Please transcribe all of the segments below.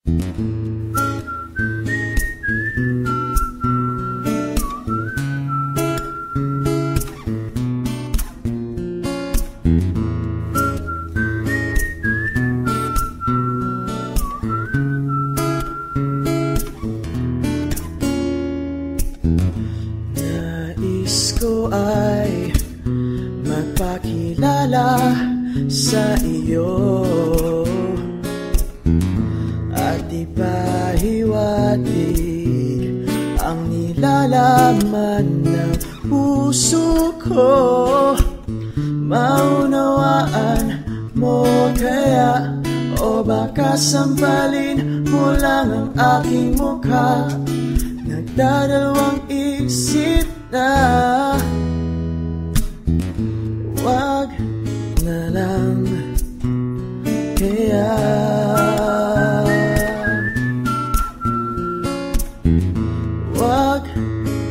Nais ko ay magpakilala sa iyo at ipahiwatig ang nilalaman ng puso ko. Maunawaan mo kaya, o baka sampalin mo lang ang aking mukha. Nagdadalawang isip na wag na lang kaya. Wag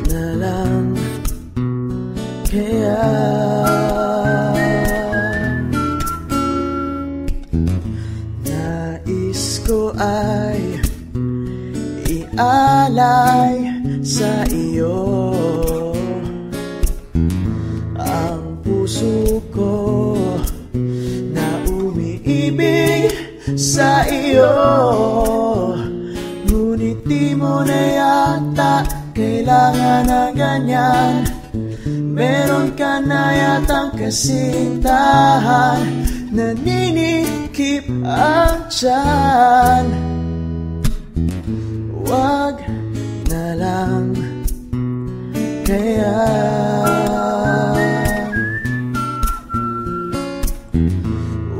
na lang kaya. Nais ko ay ialay sa iyo ang puso ko na umiibig sa iyo. Ngunit di mo na yata kailangan ng ganyan. Meron ka na yatang kasintahan, naninikip ang tiyan. Wag na lang kaya.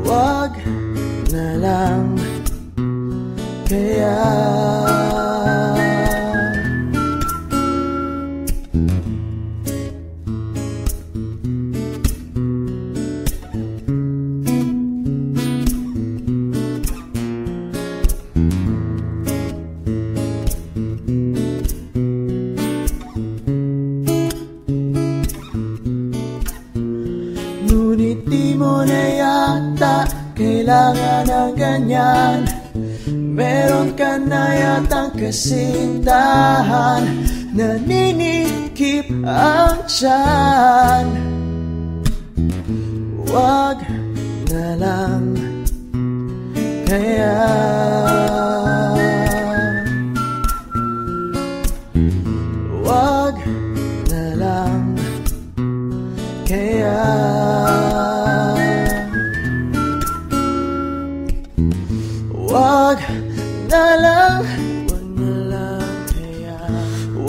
Wag na lang kaya. Ngunit di mo na yata kailangan ng ganyan. Meron ka na yatang kasintahan, naninikip ang tiyan. Wag na lang kaya. Wag na lang kaya. Wag na lang, wag na lang kaya.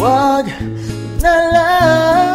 Wag na lang.